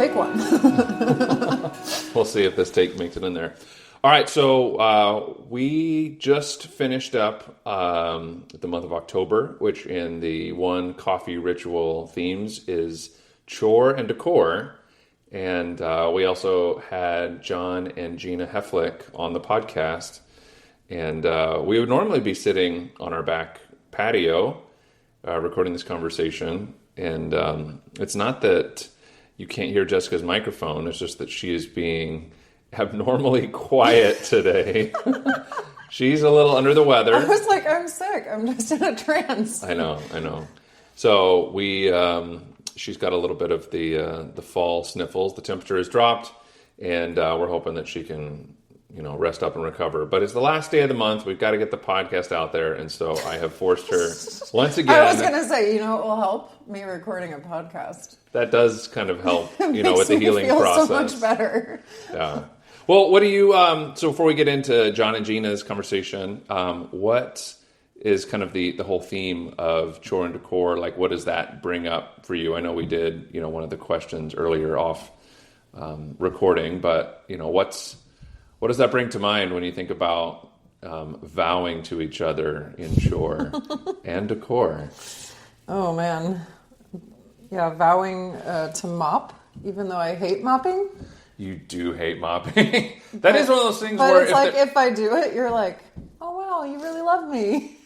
take one. We'll see if this take makes it in there. All right, so we just finished up the month of October, which in the One Coffee Ritual themes is chore and decor. And we also had John and Gina Heflick on the podcast. And we would normally be sitting on our back patio recording this conversation. And it's not that you can't hear Jessica's microphone. It's just that she is being abnormally quiet today. She's a little under the weather. I was like, I'm sick. I'm just in a trance. I know. So she's got a little bit of the fall sniffles. The temperature has dropped, and we're hoping that she can, rest up and recover. But it's the last day of the month. We've got to get the podcast out there, and so I have forced her once again. I was going to say, it will help me recording a podcast. That does kind of help, with the healing process. So much better. Yeah. Well, what do you, so before we get into John and Gina's conversation, what is kind of the whole theme of chore and decor? Like, what does that bring up for you? I know we did, one of the questions earlier off recording, but, what does that bring to mind when you think about vowing to each other in chore and decor? Oh, man. Yeah, vowing to mop, even though I hate mopping. You do hate mopping. That is one of those things but where... it's like, if I do it, you're like, oh, wow, you really love me.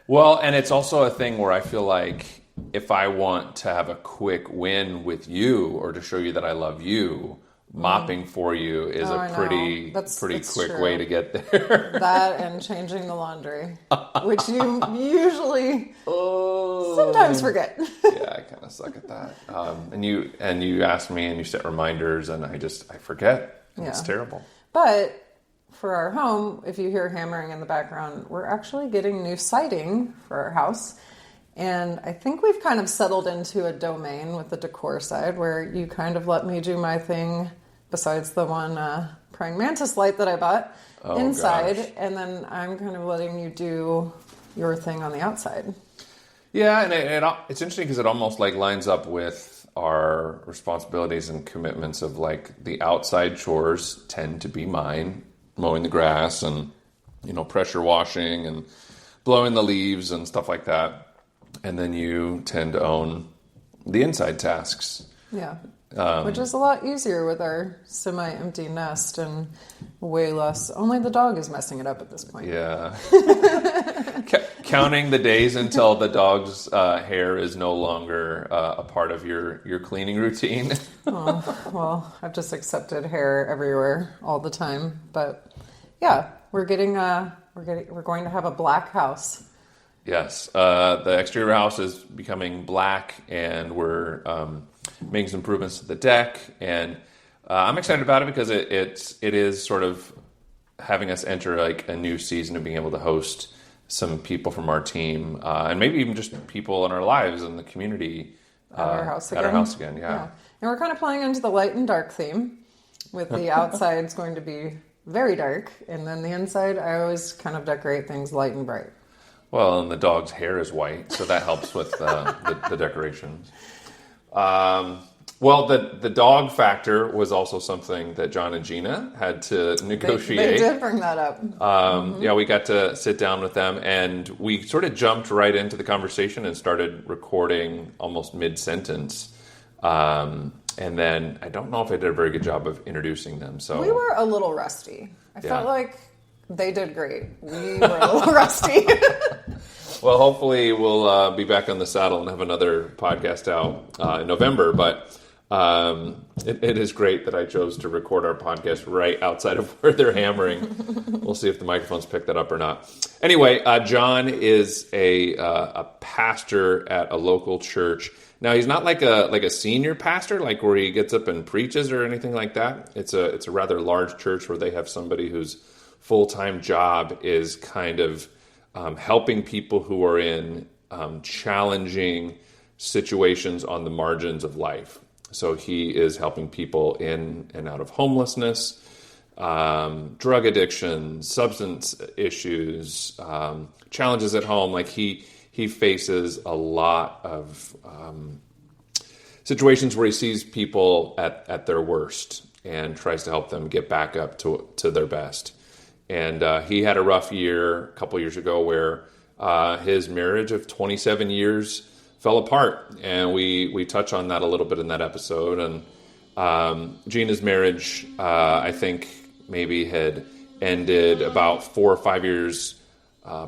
Well, and it's also a thing where I feel like if I want to have a quick win with you or to show you that I love you, mopping for you is a pretty quick true. way to get there. That and changing the laundry, which you usually sometimes forget. Yeah, I kind of suck at that. And you ask me and you set reminders and I forget. Yeah. It's terrible. But for our home, if you hear hammering in the background, we're actually getting new siding for our house. And I think we've kind of settled into a domain with the decor side where you kind of let me do my thing besides the one praying mantis light that I bought inside. Gosh. And then I'm kind of letting you do your thing on the outside. Yeah, and it's interesting because it almost like lines up with our responsibilities and commitments of like the outside chores tend to be mine, mowing the grass and, pressure washing and blowing the leaves and stuff like that. And then you tend to own the inside tasks. Yeah. Which is a lot easier with our semi-empty nest and way less. Only the dog is messing it up at this point. Yeah. Counting the days until the dog's hair is no longer a part of your cleaning routine. Oh, well, I've just accepted hair everywhere all the time. But yeah, we're going to have a black house. Yes, the exterior house is becoming black, and we're making some improvements to the deck, and I'm excited about it because it is sort of having us enter like a new season of being able to host some people from our team, and maybe even just people in our lives and the community at our house again. Yeah. And we're kind of playing into the light and dark theme, with the outside's going to be very dark, and then the inside I always kind of decorate things light and bright. Well, and the dog's hair is white, so that helps with the decorations. Well, the dog factor was also something that John and Gina had to negotiate. They did bring that up. Yeah, we got to sit down with them, and we sort of jumped right into the conversation and started recording almost mid-sentence. And then I don't know if I did a very good job of introducing them. So we were a little rusty. I felt like they did great. We were a little rusty. Well, hopefully we'll be back on the saddle and have another podcast out in November. But it is great that I chose to record our podcast right outside of where they're hammering. We'll see if the microphones pick that up or not. Anyway, John is a pastor at a local church. Now, he's not like a senior pastor, like where he gets up and preaches or anything like that. It's a rather large church where they have somebody whose full-time job is kind of helping people who are in challenging situations on the margins of life. So he is helping people in and out of homelessness, drug addiction, substance issues, challenges at home. Like he faces a lot of situations where he sees people at their worst and tries to help them get back up to their best. And he had a rough year a couple years ago where his marriage of 27 years fell apart. And we touch on that a little bit in that episode. And Gina's marriage, I think, maybe had ended about 4 or 5 years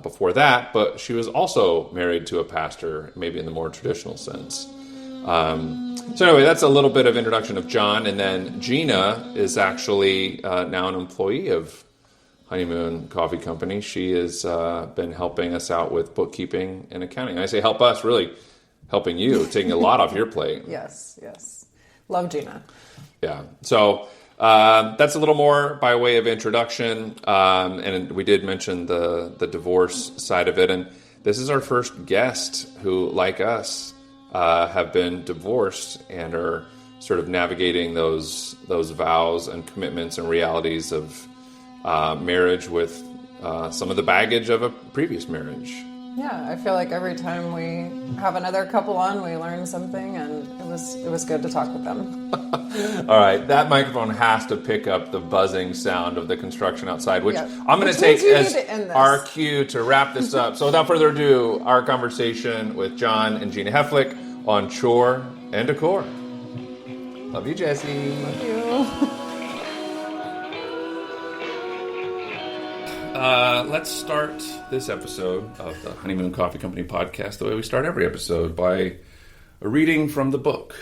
before that. But she was also married to a pastor, maybe in the more traditional sense. So anyway, that's a little bit of introduction of John. And then Gina is actually now an employee of Honeymoon Coffee Company. She has been helping us out with bookkeeping and accounting. I say help us, really helping you, taking a lot off your plate. Yes. Love Gina. Yeah. So that's a little more by way of introduction. And we did mention the divorce side of it. And this is our first guest who, like us, have been divorced and are sort of navigating those vows and commitments and realities of marriage with some of the baggage of a previous marriage. Yeah, I feel like every time we have another couple on, we learn something, and it was good to talk with them. All right, that microphone has to pick up the buzzing sound of the construction outside, which I'm going to take as our cue to wrap this up. So without further ado, our conversation with John and Gina Heflick on CHORE and DECOR. Love you, Jesse. Love you. Let's start this episode of the Honeymoon Coffee Company podcast the way we start every episode, by a reading from the book.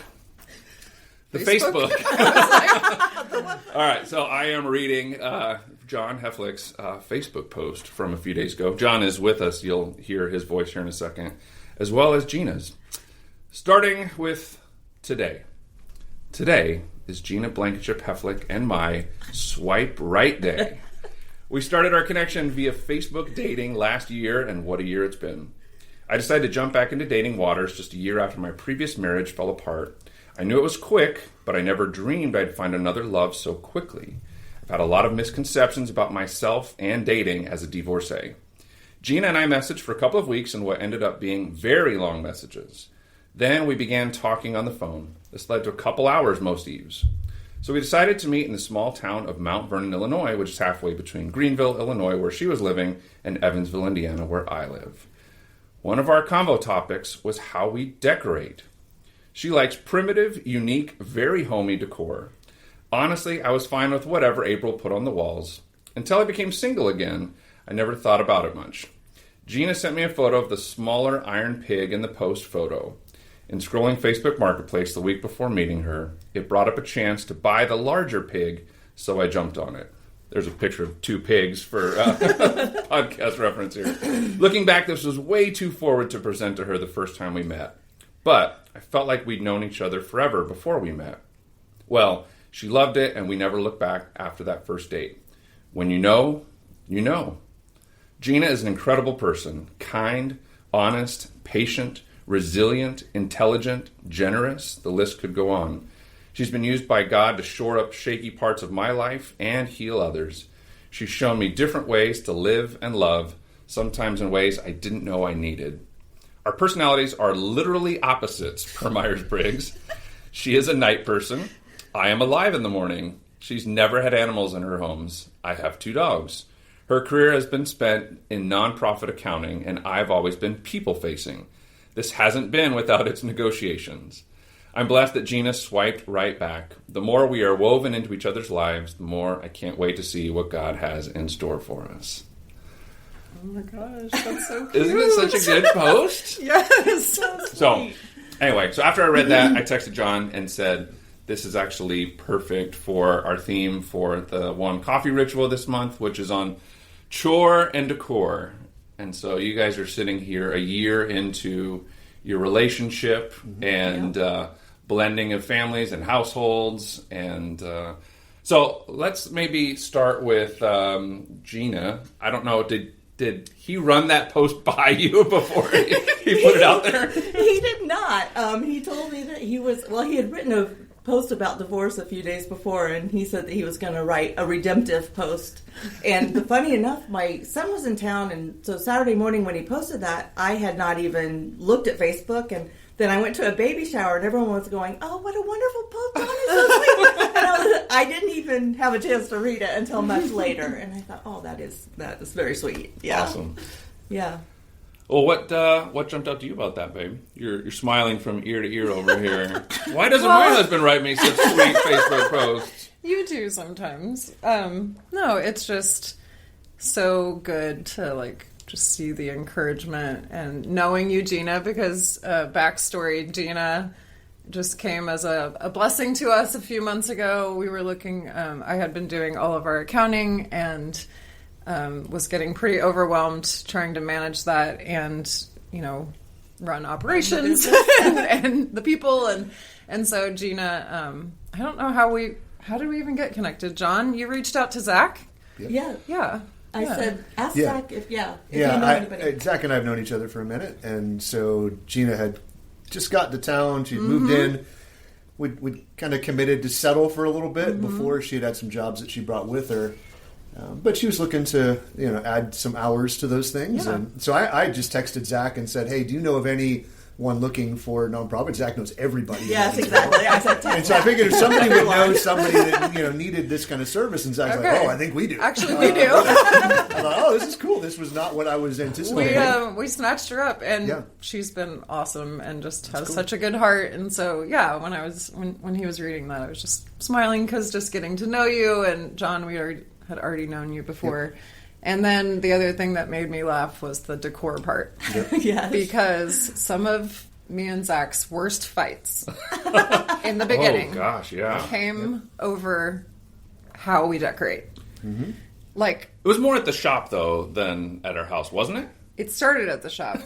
The Facebook. All right, so I am reading John Heflick's Facebook post from a few days ago. John is with us. You'll hear his voice here in a second, as well as Gina's. Starting with today. Today is Gina Blankenship Heflick and my swipe right day. We started our connection via Facebook dating last year, and what a year it's been. I decided to jump back into dating waters just a year after my previous marriage fell apart. I knew it was quick, but I never dreamed I'd find another love so quickly. I've had a lot of misconceptions about myself and dating as a divorcee. Gina and I messaged for a couple of weeks in what ended up being very long messages. Then we began talking on the phone. This led to a couple hours most eves. So we decided to meet in the small town of Mount Vernon, Illinois, which is halfway between Greenville, Illinois, where she was living, and Evansville, Indiana, where I live. One of our convo topics was how we decorate. She likes primitive, unique, very homey decor. Honestly, I was fine with whatever April put on the walls. Until I became single again, I never thought about it much. Gina sent me a photo of the smaller iron pig in the post photo. In scrolling Facebook Marketplace the week before meeting her, it brought up a chance to buy the larger pig, so I jumped on it. There's a picture of 2 pigs for podcast reference here. Looking back, this was way too forward to present to her the first time we met. But I felt like we'd known each other forever before we met. Well, she loved it, and we never looked back after that first date. When you know, you know. Gina is an incredible person, kind, honest, patient, resilient, intelligent, generous. The list could go on. She's been used by God to shore up shaky parts of my life and heal others. She's shown me different ways to live and love, sometimes in ways I didn't know I needed. Our personalities are literally opposites, per Myers-Briggs. She is a night person. I am alive in the morning. She's never had animals in her homes. I have 2 dogs. Her career has been spent in nonprofit accounting, and I've always been people-facing. This hasn't been without its negotiations. I'm blessed that Gina swiped right back. The more we are woven into each other's lives, the more I can't wait to see what God has in store for us. Oh my gosh, that's so cute. Isn't it such a good post? Yes. So, anyway, so after I read that, I texted John and said, this is actually perfect for our theme for the One Coffee Ritual this month, which is on CHORE and DECOR. And so you guys are sitting here a year into your relationship and blending of families and households. And so let's maybe start with Gina. I don't know, did he run that post by you before he put it out there? He did not. He told me that he had written a post about divorce a few days before, and he said that he was going to write a redemptive post. And funny enough, my son was in town, and so Saturday morning when he posted that, I had not even looked at Facebook, and then I went to a baby shower and everyone was going, "Oh, what a wonderful post! John is so sweet." And I didn't even have a chance to read it until much later, and I thought, "Oh, that is very sweet." Yeah, Awesome. Yeah. Well, what jumped out to you about that, babe? You're smiling from ear to ear over here. Why doesn't my husband write me such sweet Facebook posts? You do sometimes. No, it's just so good to just see the encouragement and knowing you, Gina, because backstory, Gina just came as a blessing to us a few months ago. We were looking, I had been doing all of our accounting and was getting pretty overwhelmed trying to manage that and, run operations and the people. And so Gina, I don't know how did we even get connected? John, you reached out to Zach? Yeah. Yeah. I said, ask Zach if you know anybody. Zach and I have known each other for a minute, and so Gina had just got to town. She'd moved in. We'd kind of committed to settle for a little bit before. She had some jobs that she brought with her, but she was looking to add some hours to those things. Yeah. And so I just texted Zach and said, "Hey, do you know of anyone looking for nonprofit?" Zach knows everybody. Yes, exactly. I said, and so I figured if somebody would know somebody that needed this kind of service, and Zach's like, "Oh, I think we do." Actually, we do. I thought, "Oh, this is cool. This was not what I was anticipating." We snatched her up, and she's been awesome, and just has such a good heart. And so, when he was reading that, I was just smiling because just getting to know you, and John, we had already known you before. Yep. And then the other thing that made me laugh was the decor part. Yep. Yes. Because some of me and Zach's worst fights in the beginning came over how we decorate. Mm-hmm. Like, it was more at the shop, though, than at our house, wasn't it? It started at the shop.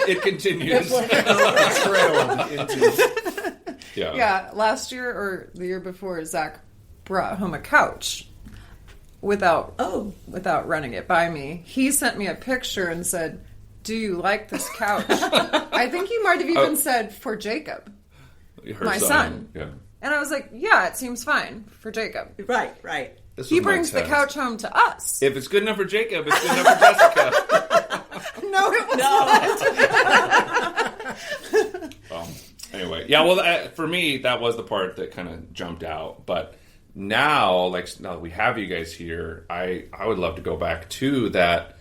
It continues. Yeah, last year or the year before, Zach brought home a couch without running it by me. He sent me a picture and said, "Do you like this couch?" I think he might have even said, "For Jacob, my son." Yeah. And I was like, "Yeah, it seems fine for Jacob." Right. He brings the couch home to us. If it's good enough for Jacob, it's good enough for Jessica. No, it was not. Well, anyway, yeah. For me, that was the part that kind of jumped out. But now that we have you guys here, I would love to go back to that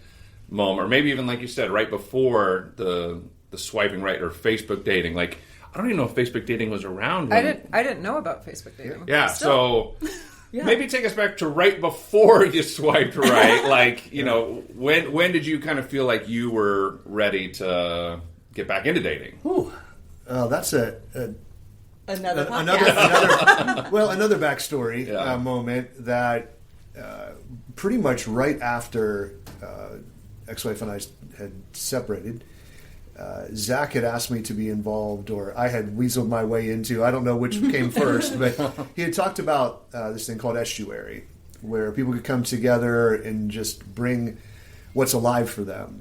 moment, or maybe even like you said, right before the swiping right or Facebook dating. I don't even know if Facebook dating was around. I didn't know about Facebook dating. Yeah, so. Yeah. Maybe take us back to right before you swiped right. When did you kind of feel like you were ready to get back into dating? Ooh, that's another backstory moment that pretty much right after ex-wife and I had separated. Zach had asked me to be involved, or I had weaseled my way into, I don't know which came first, but he had talked about this thing called estuary, where people could come together and just bring what's alive for them,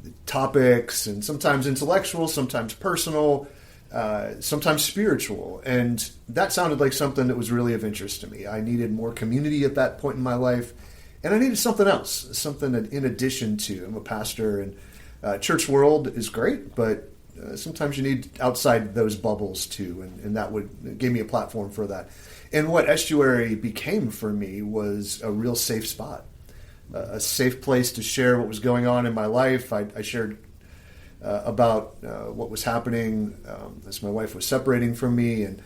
the topics, and sometimes intellectual, sometimes personal, sometimes spiritual. And that sounded like something that was really of interest to me. I needed more community at that point in my life, and I needed something else, something that in addition to, I'm a pastor, and church world is great, but sometimes you need outside those bubbles too, and that gave me a platform for that. And what estuary became for me was a real safe spot, a safe place to share what was going on in my life. I shared about what was happening as my wife was separating from me, and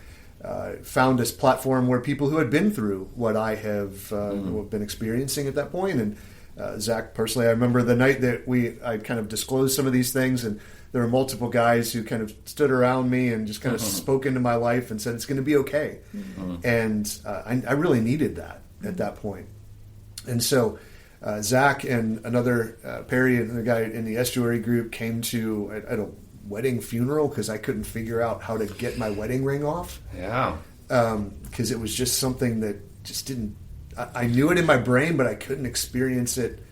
found this platform where people who had been through what I have been experiencing at that point. And Zach, personally, I remember the night that I kind of disclosed some of these things, and there were multiple guys who kind of stood around me and just kind of spoke into my life and said, "It's going to be okay." And I really needed that at that point. And so Zach and another Perry, another guy in the estuary group, came to at a wedding funeral because I couldn't figure out how to get my wedding ring off. Yeah. Because it was just something that just didn't. I knew it in my brain, but I couldn't experience it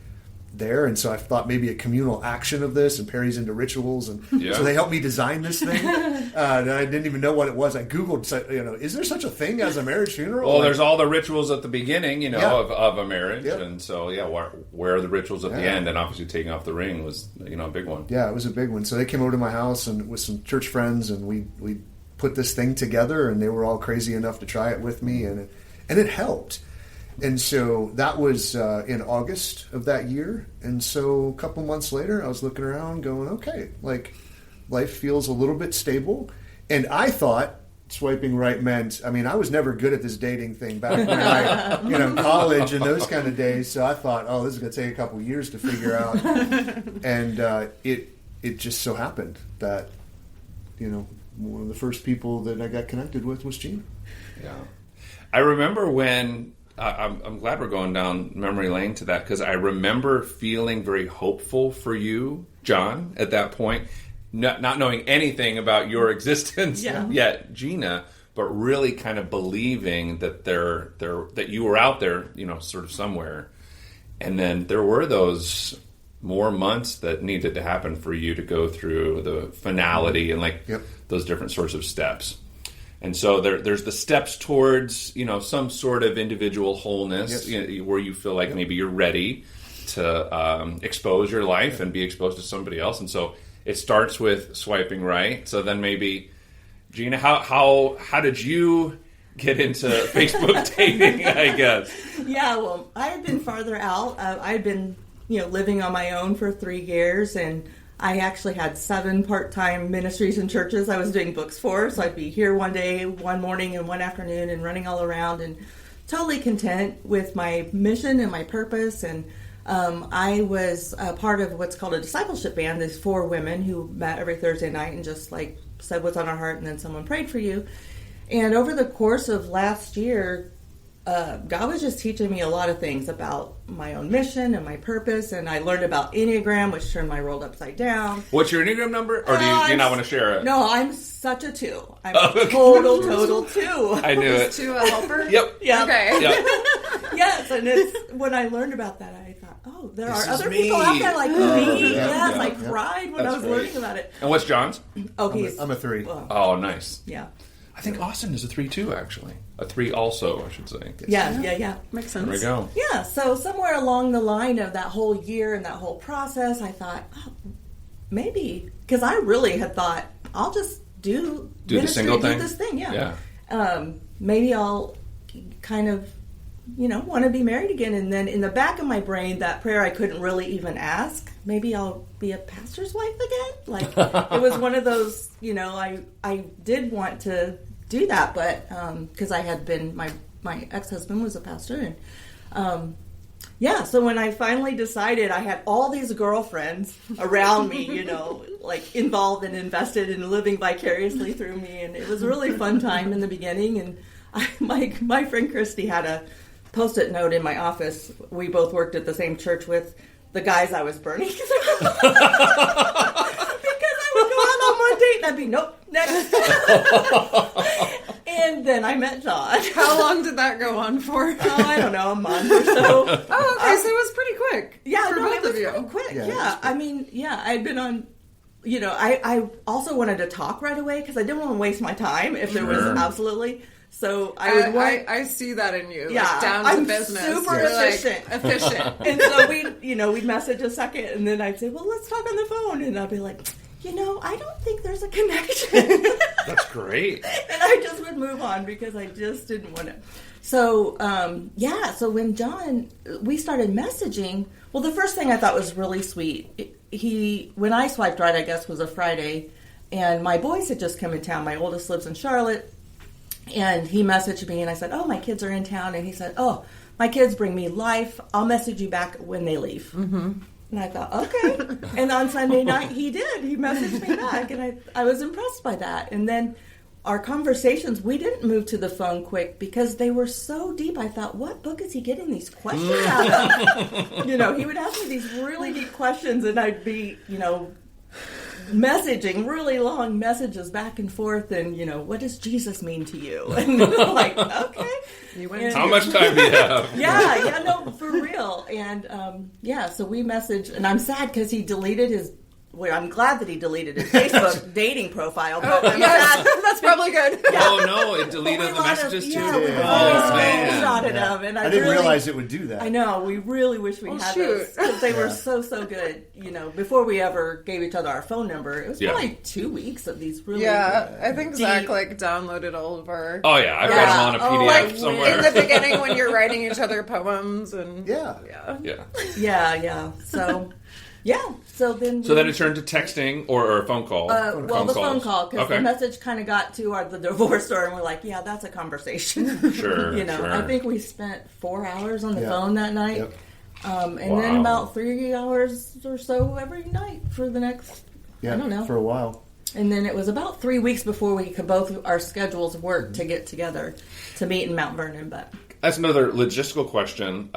there, and so I thought maybe a communal action of this, and Perry's into rituals, and so they helped me design this thing. And I didn't even know what it was. I Googled, is there such a thing as a marriage funeral? Well, there's all the rituals at the beginning, of a marriage, and so where are the rituals at the end? And obviously taking off the ring was a big one. Yeah, it was a big one. So they came over to my house and with some church friends, and we put this thing together, and they were all crazy enough to try it with me, and it helped. And so that was in August of that year. And so a couple months later, I was looking around going, okay, like life feels a little bit stable. And I thought swiping right meant, I was never good at this dating thing back when I, in college and those kind of days. So I thought, this is going to take a couple years to figure out. And it just so happened that, one of the first people that I got connected with was Gina. Yeah. I remember when... I'm glad we're going down memory lane to that, because I remember feeling very hopeful for you, John, at that point, not knowing anything about your existence yet, Gina, but really kind of believing that that you were out there, sort of somewhere. And then there were those more months that needed to happen for you to go through the finality and those different sorts of steps. And so there's the steps towards, some sort of individual wholeness, where you feel like maybe you're ready to expose your life and be exposed to somebody else. And so it starts with swiping right. So then maybe, Gina, how did you get into Facebook dating, I guess? Yeah, well, I had been farther out. I had been, living on my own for 3 years, and I actually had 7 part-time ministries and churches I was doing books for, so I'd be here one day, one morning, and one afternoon, and running all around, and totally content with my mission and my purpose. And I was a part of what's called a discipleship band. There's 4 women who met every Thursday night and just said what's on our heart, and then someone prayed for you. And over the course of last year, God was just teaching me a lot of things about my own mission and my purpose, and I learned about Enneagram, which turned my world upside down. What's your Enneagram number? Or do you not want to share it? No, I'm such a 2. I'm a total 2. I knew it. 2 a helper? Yep. Yeah. Okay. Yep. Yes, and when I learned about that, I thought, there are other me. people out there like me. Yeah. I cried when I was learning about it. And what's John's? Okay, I'm a 3. Well, Oh, nice. yeah. I think Austin is a 3 too, actually. A 3 also, I should say. Yeah. Makes sense. There we go. Yeah, so somewhere along the line of that whole year and that whole process, I thought, maybe, because I really had thought, I'll just do the single thing? Do this thing, yeah. Maybe I'll kind of, want to be married again. And then in the back of my brain, that prayer I couldn't really even ask, maybe I'll be a pastor's wife again. It was one of those, I did want to do that, but because I had been, my ex-husband was a pastor, and so when I finally decided, I had all these girlfriends around me, involved and invested in living vicariously through me, and it was a really fun time in the beginning. And my friend Christy had a Post-it note in my office. We both worked at the same church with the guys I was burning. Because I would go out on one date and I'd be, nope, next. And then I met John. How long did that go on for? I don't know, a month or so. Oh, okay, so it was pretty quick. Yeah, for both of you. Pretty quick. Yeah. I'd been on. I also wanted to talk right away because I didn't want to waste my time if there was absolutely. So I see that in you. Yeah, down to business. Super efficient. And so we'd message a second, and then I'd say, well, let's talk on the phone. And I'd be like, I don't think there's a connection. That's great. And I just would move on because I just didn't want to. So, so when we started messaging, well, the first thing I thought was really sweet. When I swiped right, I guess, was a Friday, and my boys had just come in town. My oldest lives in Charlotte. And he messaged me, and I said, oh, my kids are in town. And he said, oh, my kids bring me life. I'll message you back when they leave. Mm-hmm. And I thought, okay. And on Sunday night, he did. He messaged me back, and I was impressed by that. And then our conversations, we didn't move to the phone quick because they were so deep. I thought, what book is he getting these questions out of? He would ask me these really deep questions, and I'd be, messaging really long messages back and forth, and what does Jesus mean to you? And I'm like, okay. How much time do you have? Yeah, no, for real. And so we messaged, and I'm sad because he deleted his. Well, I'm glad that he deleted his Facebook dating profile. But that's probably good. Yeah. Oh no, it deleted the messages too. Yeah, we screenshotted them, and I didn't realize it would do that. I know. We really wish we had those because they were so good. Before we ever gave each other our phone number, it was probably 2 weeks of these really. Yeah, I think Zach downloaded all of our. Oh yeah, I've got them on a PDF somewhere. In the beginning when you're writing each other poems and Yeah. So. Yeah, so then it turned to texting or a phone call. Phone call, because the message kind of got to the divorce story, and we're like, yeah, that's a conversation. Sure, I think we spent 4 hours on the phone that night, Yep. And then about 3 hours or so every night for the next, I don't know. For a while. And then it was about 3 weeks before we could our schedules work to get together to meet in Mount Vernon, but... That's another logistical question.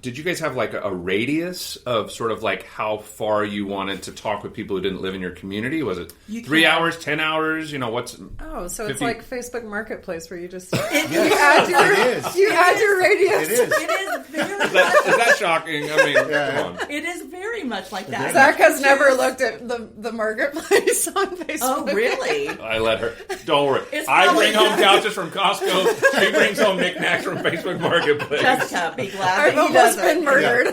Did you guys have like a radius of sort of like how far you wanted to talk with people who didn't live in your community? Was it 3 hours, 10 hours? What's... Oh, so 50? It's like Facebook Marketplace where you just... You add your radius. It is. It is very Is that shocking? I mean, come on. It is very much like that. Zach has never looked at the Marketplace on Facebook. Oh, really? I let her. Don't worry. I bring home couches from Costco. She brings home knickknacks from Facebook Marketplace. Jessica, be glad I've almost been murdered.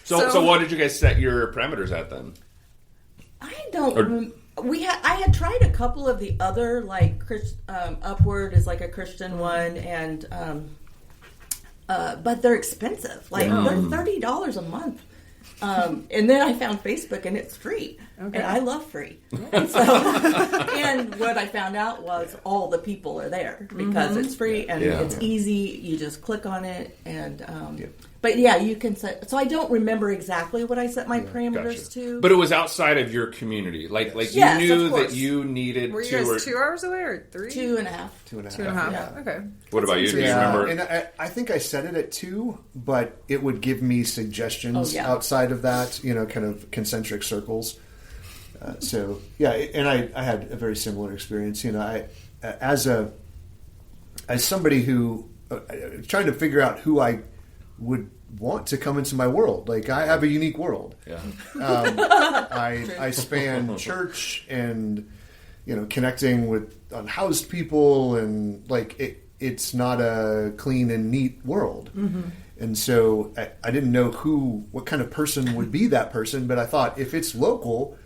So what did you guys set your parameters at then? I don't. I had tried a couple of the other like Upward is like a Christian one, and but they're expensive. Like they're $30 a month. And then I found Facebook, and it's free, and I love free. And what I found out was all the people are there because it's free and it's easy. You just click on it, and but you can set. So I don't remember exactly what I set my parameters to. But it was outside of your community, like you knew that you needed. Were you guys 2 hours away or 3? 2.5. 2.5. 2.5. Yeah. Okay. What about you? Do you remember? And I think I set it at 2, but it would give me suggestions outside of that. Kind of concentric circles. And I had a very similar experience. As somebody who trying to figure out who I would want to come into my world. Like, I have a unique world. Yeah. I span church and connecting with unhoused people, and like it's not a clean and neat world. Mm-hmm. And so I didn't know what kind of person would be that person, but I thought if it's local,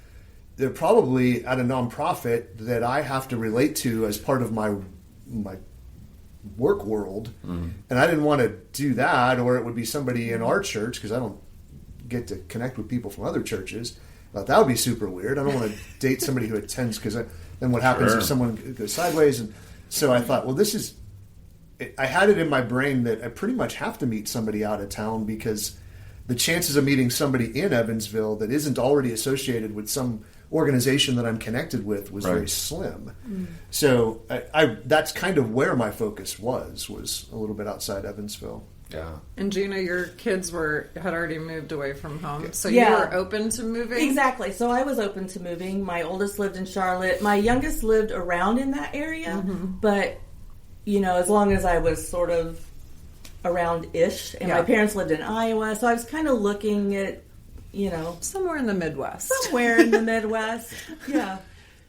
they're probably at a nonprofit that I have to relate to as part of my work world. Mm-hmm. And I didn't want to do that, or it would be somebody in our church, because I don't get to connect with people from other churches. I thought that would be super weird. I don't want to date somebody who attends, because then what happens if someone goes sideways? And so I thought, well, I had it in my brain that I pretty much have to meet somebody out of town, because the chances of meeting somebody in Evansville that isn't already associated with some organization that I'm connected with was very slim. Mm. So that's kind of where my focus was a little bit outside Evansville. Yeah. And Gina, your kids had already moved away from home, so you were open to moving? Exactly. So I was open to moving. My oldest lived in Charlotte. My youngest lived around in that area, but as long as I was sort of around-ish, and my parents lived in Iowa, so I was kind of looking at, somewhere in the Midwest. Yeah.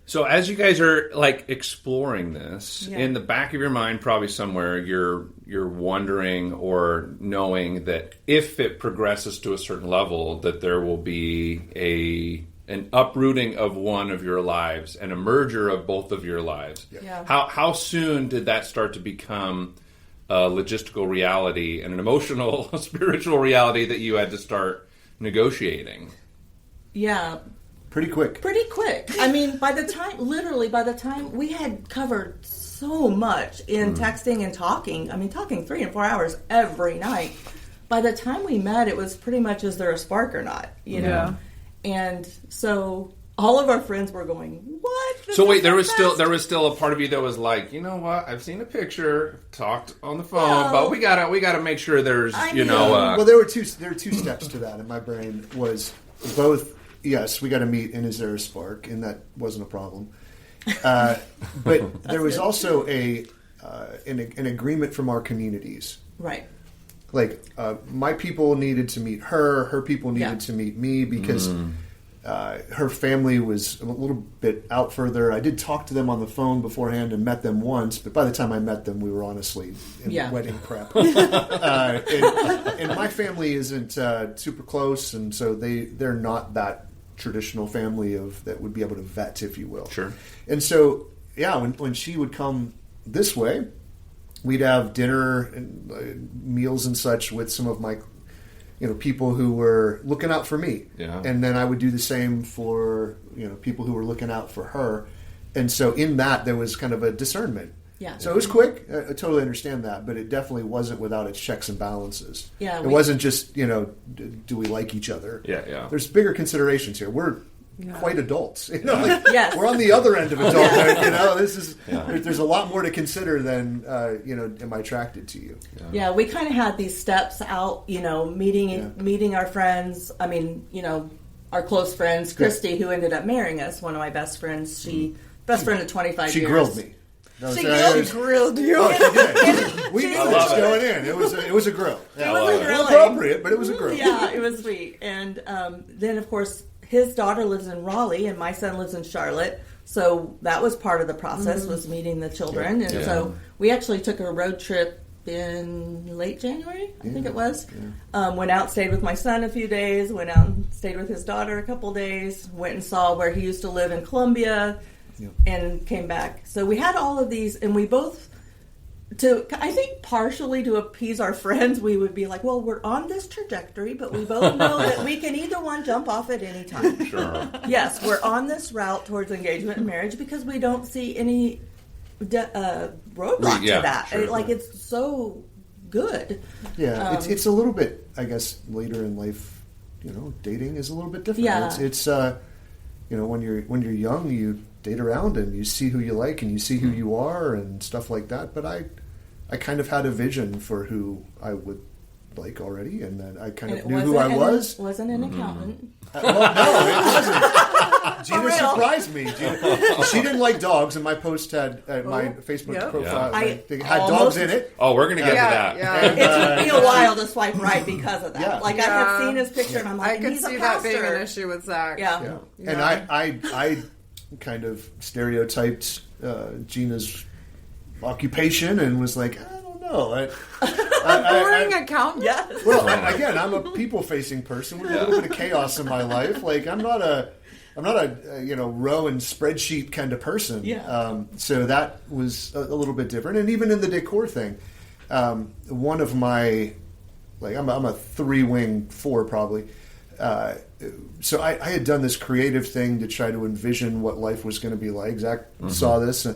So as you guys are like exploring this, in the back of your mind, probably somewhere, you're wondering or knowing that if it progresses to a certain level, that there will be an uprooting of one of your lives and a merger of both of your lives. Yeah. How soon did that start to become a logistical reality and an emotional, spiritual reality that you had to start negotiating? Yeah. Pretty quick. I mean, by the time we had covered so much in texting and talking 3 and 4 hours every night. By the time we met, it was pretty much, is there a spark or not? Yeah. And so all of our friends were going, what? So wait, there was still a part of you that was like, you know what? I've seen a picture, talked on the phone, but we gotta make sure there's, Well, there were two steps to that in my brain. Was both, yes, we got to meet, and is there a spark? And that wasn't a problem. But there was also an agreement from our communities. Right. Like, my people needed to meet her people needed to meet me, because her family was a little bit out further. I did talk to them on the phone beforehand and met them once, but by the time I met them, we were honestly in wedding prep. And my family isn't super close, and so they're not that traditional family that would be able to vet, if you will. Sure. And so, when she would come this way, we'd have dinner and meals and such with some of my, people who were looking out for me. Yeah. And then I would do the same for, people who were looking out for her. And so in that, there was kind of a discernment. Yeah. So it was quick. I totally understand that, but it definitely wasn't without its checks and balances. Yeah. It wasn't just, do we like each other? Yeah. There's bigger considerations here. We're quite adults. Yes. We're on the other end of adulthood. This is there's a lot more to consider than am I attracted to you? Yeah, we kind of had these steps out, meeting our friends. I mean, our close friends, Christy, who ended up marrying us, one of my best friends. Best friend of 25 years. She grilled me. She grilled you. Oh, she did. We knew this going in. It was a grill. It was a grill. Appropriate, but it was a grill. Yeah, it was sweet. And then, of course, his daughter lives in Raleigh, and my son lives in Charlotte. So that was part of the process, was meeting the children. And so we actually took a road trip in late January, I think it was. Yeah. Went out, stayed with my son a few days, went out and stayed with his daughter a couple days, went and saw where he used to live in Columbia, and came back. So we had all of these, and we both, I think partially to appease our friends, we would be like, well, we're on this trajectory, but we both know that we can either one jump off at any time. Sure. Yes, we're on this route towards engagement and marriage because we don't see any roadblock to that. Sure. It's so good. Yeah, it's a little bit, I guess, later in life, dating is a little bit different. Yeah. It's when you're young, you date around and you see who you like and you see who you are and stuff like that. But I kind of had a vision for who I would like already, and then I kind of knew who I was. Wasn't an accountant. Well, no, it wasn't. Gina surprised me. She didn't like dogs, and my post had my Facebook profile had dogs in it. Oh, we're gonna get to that. Yeah. It took me a while to swipe right because of that. Yeah. I had seen his picture, and I'm like, I could he's see a that pastor. being an issue with Zach. Yeah. And I kind of stereotyped Gina's occupation and was like, I don't know. Boring accountant. Yes. Well, again, I'm a people-facing person with a little bit of chaos in my life. Like, I'm not a row and spreadsheet kind of person. Yeah. So that was a little bit different. And even in the decor thing, one of my, I'm a 3-wing 4 probably. So I had done this creative thing to try to envision what life was going to be like. Zach saw this,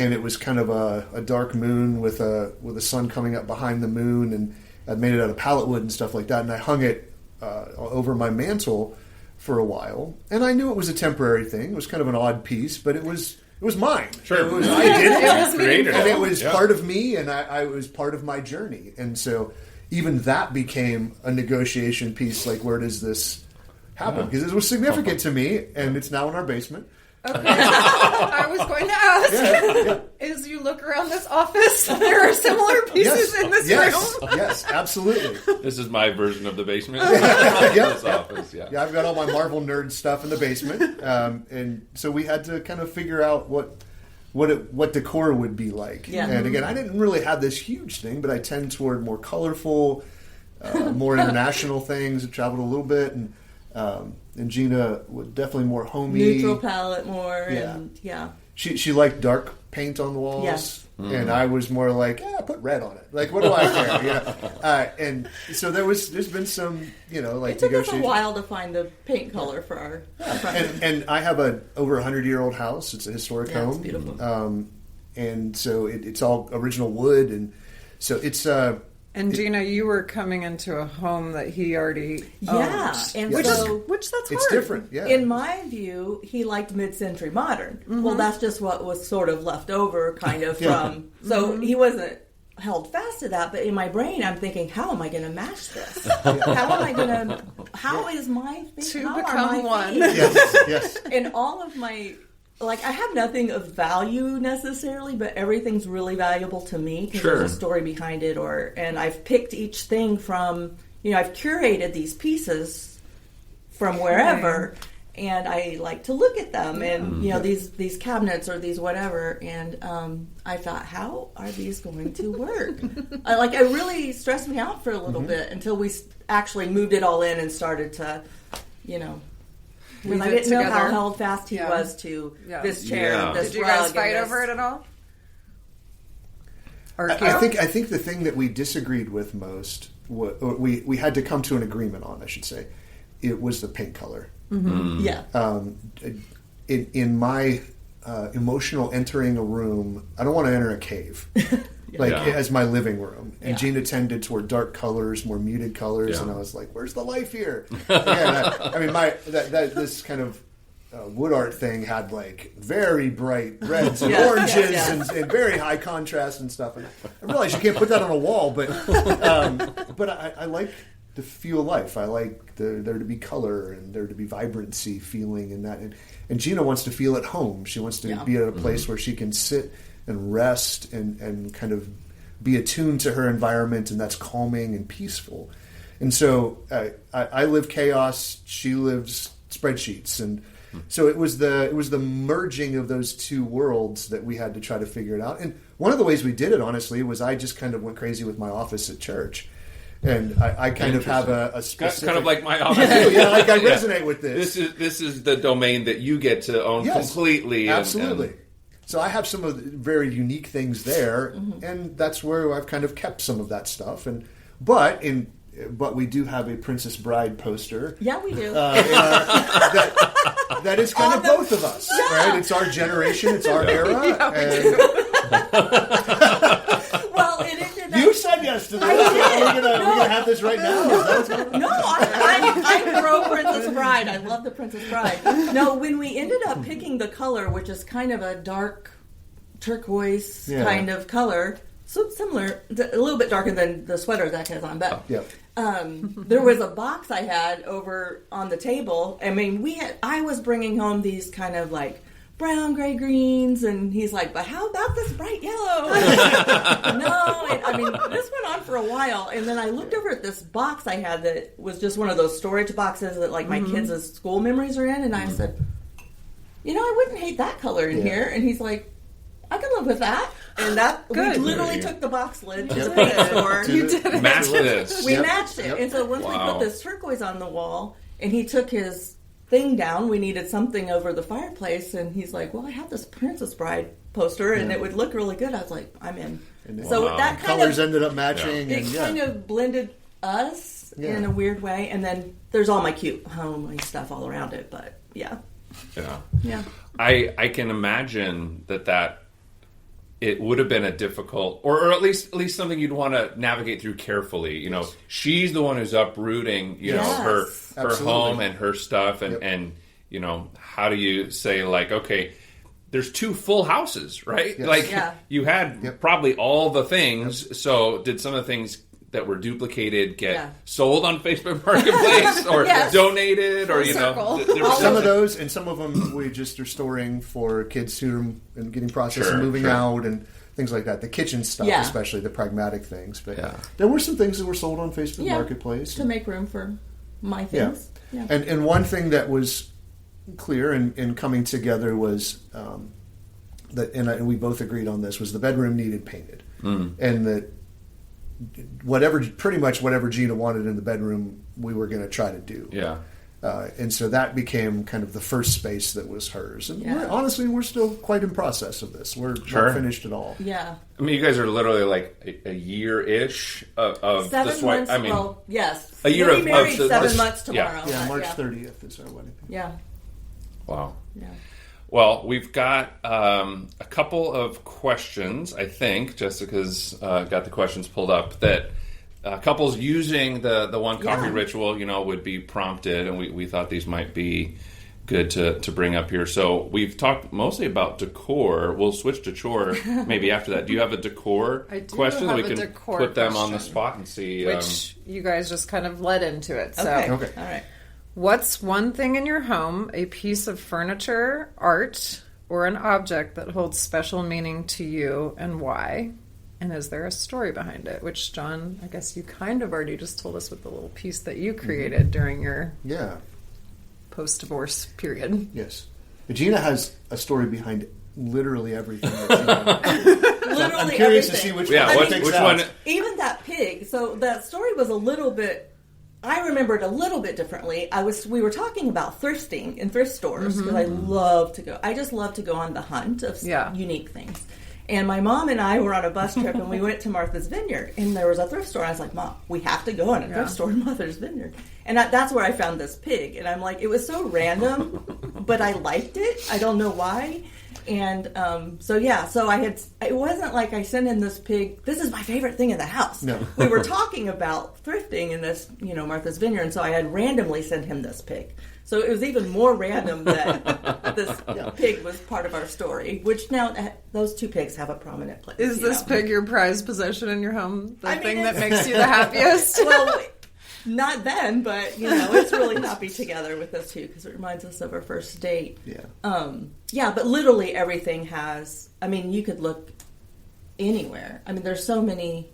and it was kind of a dark moon with a sun coming up behind the moon, and I'd made it out of pallet wood and stuff like that, and I hung it over my mantle for a while, and I knew it was a temporary thing. It was kind of an odd piece, but it was mine. Sure. I did it. It was created, and it was part of me, and I was part of my journey, and so even that became a negotiation piece. Like, where does this happen? Because it was significant to me, and it's now in our basement. Okay. I was going to ask, as you look around this office, there are similar pieces in this room? Yes, absolutely. This is my version of the basement. This office, yeah, I've got all my Marvel nerd stuff in the basement, and so we had to kind of figure out what decor would be like. Yeah. And again, I didn't really have this huge thing, but I tend toward more colorful, more international things. I traveled a little bit, and Gina was definitely more homey, Neutral palette more. Yeah. And She liked dark paint on the walls. Yes. And I was more like, put red on it. Like, what do I care? And so there's been some, it took us negotiation. a while to find the paint color for our front. And I have a over 100-year-old house. It's a historic home. It's beautiful. And so it's all original wood, and so it's. And Gina, you were coming into a home that he already owned. Yeah, and which so that's hard. It's different. Yeah. in my view, he liked mid-century modern. Well, that's just what was sort of left over, kind of from. So he wasn't. held fast to that, but in my brain I'm thinking, how am I going to match this? How is my thing? To become one. Yes. And all of my, like, I have nothing of value necessarily, but everything's really valuable to me because there's a story behind it, and I've picked each thing from, I've curated these pieces from wherever, and I like to look at them, and these cabinets or these whatever, and I thought, how are these going to work? It really stressed me out for a little bit until we actually moved it all in and started to, because I didn't know how held fast he was to this chair, and this Did you rug. guys fight over it at all? Or I think the thing that we disagreed with most, we had to come to an agreement on, I should say, it was the paint color. Mm-hmm. Yeah. In my emotional entering a room, I don't want to enter a cave. As my living room. And Gina tended toward dark colors, more muted colors, and I was like, where's the life here? This kind of wood art thing had like very bright reds and oranges and very high contrast and stuff. And I realized you can't put that on a wall, but I like to feel life. I like there to be color and there to be vibrancy feeling in that. And Gina wants to feel at home. She wants to be at a place where she can sit and rest and kind of be attuned to her environment, and that's calming and peaceful. And so I live chaos, she lives spreadsheets, and so it was the merging of those two worlds that we had to try to figure it out. And one of the ways we did it, honestly, was I just kind of went crazy with my office at church. And I kind of have a specific... Kind of like my office. I resonate with this. This is the domain that you get to own completely. Absolutely. So I have some of the very unique things there, and that's where I've kind of kept some of that stuff. But we do have a Princess Bride poster. Yeah, we do. That is kind of both of us, right? It's our generation, it's our era. Well, it ended up... You said yes to this. We're gonna have this right now. No, I'm pro Princess Bride. I love the Princess Bride. No, when we ended up picking the color, which is kind of a dark turquoise kind of color, so similar, a little bit darker than the sweater Zach has on, but there was a box I had over on the table. I mean, I was bringing home these kind of like brown, gray, greens, and he's like, but how about this bright yellow? This went on for a while, and then I looked over at this box I had that was just one of those storage boxes that like my kids' school memories are in, and I said, I wouldn't hate that color in here, and he's like, I can live with that. And we literally took the box lid to the paint store. You did it. Matched this. We matched it. And so once we put this turquoise on the wall, and he took his thing down, we needed something over the fireplace, and he's like, well, I have this Princess Bride poster, and it would look really good. I was like, I'm in. So that kind colors of... ended up matching. It kind of blended us in a weird way, and then there's all my cute homely stuff all around it, but yeah. I can imagine that it would have been a difficult, or at least something you'd want to navigate through carefully. She's the one who's uprooting, her home and her stuff, and how do you say like, okay, there's two full houses, right? Yes. You had probably all the things. So did some of the things that were duplicated get sold on Facebook Marketplace or donated, or some of those, and some of them we just are storing for kids who are getting processed and moving out and things like that. The kitchen stuff, especially the pragmatic things. But there were some things that were sold on Facebook Marketplace to make room for my things. Yeah. And one thing that was clear in coming together was that, and we both agreed on this, was the bedroom needed painted, and that pretty much whatever Gina wanted in the bedroom, we were going to try to do. Yeah. And so that became kind of the first space that was hers. And honestly, we're still quite in process of this. We're not finished at all. Yeah. I mean, you guys are literally like a year-ish of 7 the swipe. months. Well, yes. A year we'll be married of 7 months tomorrow. Yeah, March 30th is our wedding. Yeah. Wow. Yeah. Well, we've got a couple of questions, I think, Jessica's got the questions pulled up, that couples using the one coffee ritual, would be prompted, and we thought these might be good to bring up here. So we've talked mostly about decor. We'll switch to chore maybe after that. Do you have a decor question that we can put them on the spot and see? Which you guys just kind of led into it. So. Okay. All right. What's one thing in your home, a piece of furniture, art, or an object that holds special meaning to you, and why? And is there a story behind it? Which, John, I guess you kind of already just told us with the little piece that you created during your post-divorce period. Yes. Gina has a story behind literally everything that she Literally I'm curious everything. to see which which one? Even that pig. So that story was a little bit. I remember it a little bit differently. We were talking about thrifting in thrift stores because I love to go. I just love to go on the hunt of unique things. And my mom and I were on a bus trip, and we went to Martha's Vineyard, and there was a thrift store. I was like, Mom, we have to go in a thrift store in Martha's Vineyard. And that's where I found this pig. And I'm like, it was so random, but I liked it. I don't know why. And so it wasn't like I sent in this pig, this is my favorite thing in the house. No. We were talking about thrifting in this, Martha's Vineyard, and so I had randomly sent him this pig. So it was even more random that this pig was part of our story, which now those two pigs have a prominent place. Is this pig your prized possession in your home? The thing that it's- makes you the happiest? Well, not then, but, it's really happy together with us two because it reminds us of our first date. Yeah. But literally everything has, you could look anywhere. There's so many.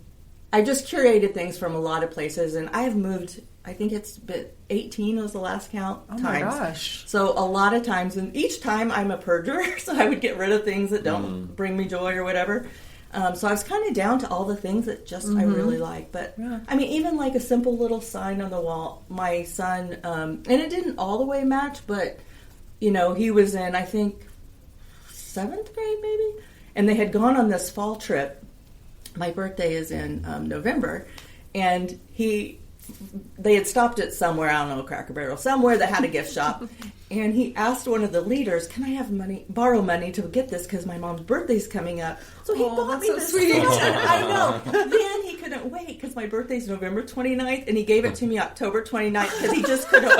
I just curated things from a lot of places, and I have moved. I think it's been 18 was the last count. Oh my gosh. So a lot of times, and each time I'm a purger, so I would get rid of things that don't bring me joy or whatever. So I was kind of down to all the things that just I really like. But, even like a simple little sign on the wall, my son, and it didn't all the way match, but, he was in, I think, 7th grade maybe? And they had gone on this fall trip. My birthday is in November. And they had stopped at somewhere, I don't know, Cracker Barrel, somewhere that had a gift shop. And he asked one of the leaders, can I have borrow money to get this because my mom's birthday's coming up. So he bought me this. Sweet. I know. Then he couldn't wait because my birthday's November 29th and he gave it to me October 29th because he just couldn't wait.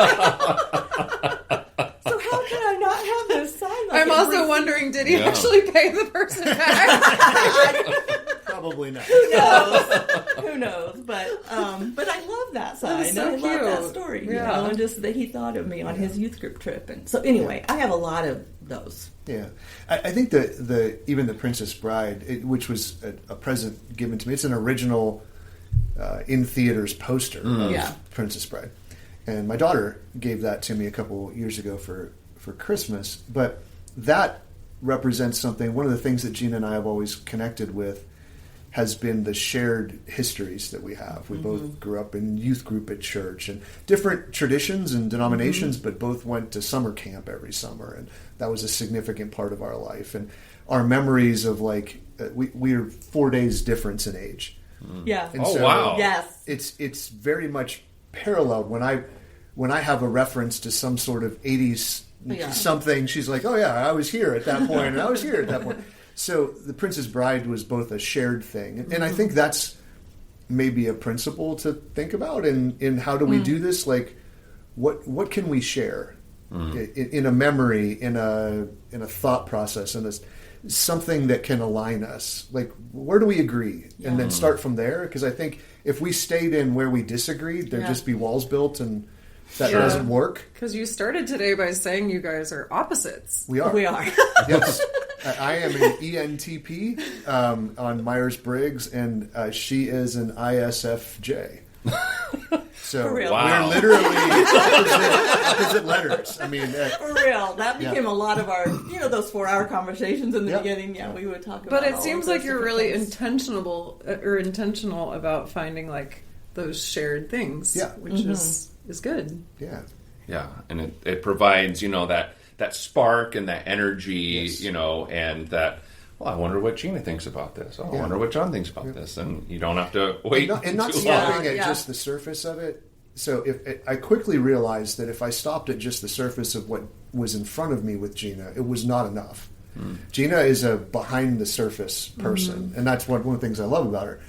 So how can I not have this sign? I'm also wondering, did he actually pay the person back? Probably not. Who knows? But I love that sign. That is so I love that cute. story. Yeah. And just that he thought of me on his youth group trip. And so anyway, I have a lot of those. Yeah, I think even the Princess Bride, which was a present given to me, it's an original in theaters poster of Princess Bride, and my daughter gave that to me a couple years ago for Christmas. But that represents something. One of the things that Gina and I have always connected with has been the shared histories that we have. We both grew up in youth group at church and different traditions and denominations, but both went to summer camp every summer, and that was a significant part of our life. And our memories of we're 4 days difference in age. Yeah. And wow. Yes. It's very much paralleled when I have a reference to some sort of 80s something. She's like, oh yeah, I was here at that point, and I was here at that point. So the Princess Bride was both a shared thing, and I think that's maybe a principle to think about in how do we do this? Like, what can we share in a memory, in a thought process, in something that can align us? Like, where do we agree, and then start from there? Because I think if we stayed in where we disagreed, there'd just be walls built, and that doesn't work. Because you started today by saying you guys are opposites. We are. Yes. I am an ENTP on Myers-Briggs, and she is an ISFJ. So For real. Wow. we're literally opposite letters. For real. That became a lot of our, those 4-hour conversations in the beginning. Yeah, we would talk about But it all seems of those like you're different really things. intentional about finding those shared things. Yeah. Which is good. Yeah. Yeah, and it provides, that spark and that energy, Yes. And that, well, I wonder what Gina thinks about this. Oh, I wonder what John thinks about this. And you don't have to wait and not too stopping long. at just the surface of it. So I quickly realized that if I stopped at just the surface of what was in front of me with Gina, it was not enough. Gina is a behind the surface person, and that's one of the things I love about her.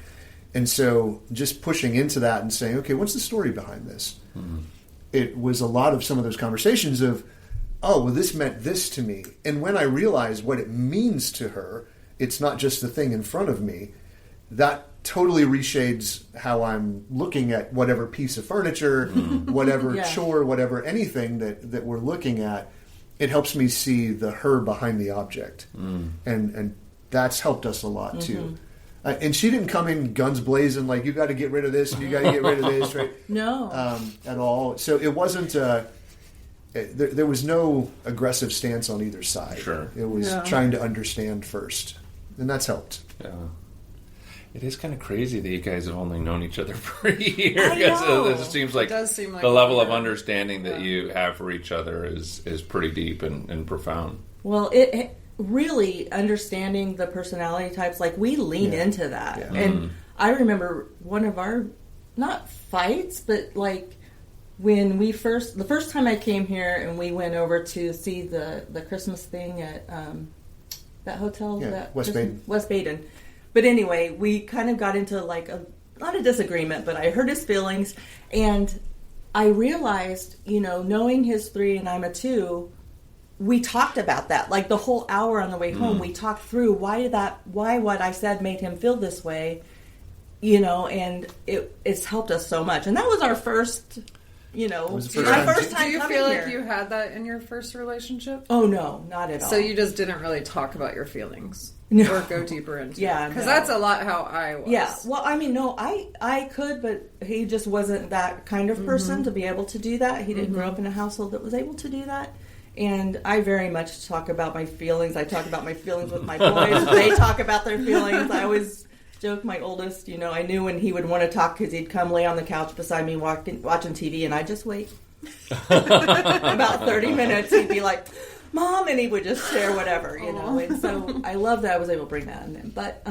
And so just pushing into that and saying, okay, what's the story behind this? It was a lot of some of those conversations of, oh, well, this meant this to me. And when I realize what it means to her, it's not just the thing in front of me, that totally reshades how I'm looking at whatever piece of furniture, whatever chore, whatever anything that we're looking at. It helps me see the her behind the object. And that's helped us a lot, too. And she didn't come in guns blazing like, you got to get rid of this and you got to get rid of this, right? No. At all. So it wasn't... There was no aggressive stance on either side. Sure. It was trying to understand first. And that's helped. Yeah. It is kind of crazy that you guys have only known each other for a year. I know. It seems like, like the level of understanding that you have for each other is pretty deep and profound. Well, it really understanding the personality types, like we lean into that. Yeah. And I remember one of our, not fights, but like when the first time I came here and we went over to see the Christmas thing at that hotel, West Baden. West Baden. But anyway, we kind of got into like not a disagreement, but I hurt his feelings, and I realized, knowing his 3 and I'm a 2, we talked about that. Like the whole hour on the way home, we talked through why what I said made him feel this way, and it's helped us so much. And that was our first, was the my first first Do time you coming feel here. like you had that in your first relationship? Oh no, not at all. So you just didn't really talk about your feelings or go deeper into it? Because that's a lot how I was. Yeah, well, I mean, no, I could, but he just wasn't that kind of person to be able to do that. He didn't grow up in a household that was able to do that. And I very much talk about my feelings. I talk about my feelings with my boys. They talk about their feelings. I always joke, my oldest, I knew when he would want to talk because he'd come lay on the couch beside me watching TV, and I'd just wait. About 30 minutes, he'd be like, Mom, and he would just share whatever, And so I love that I was able to bring that in him. But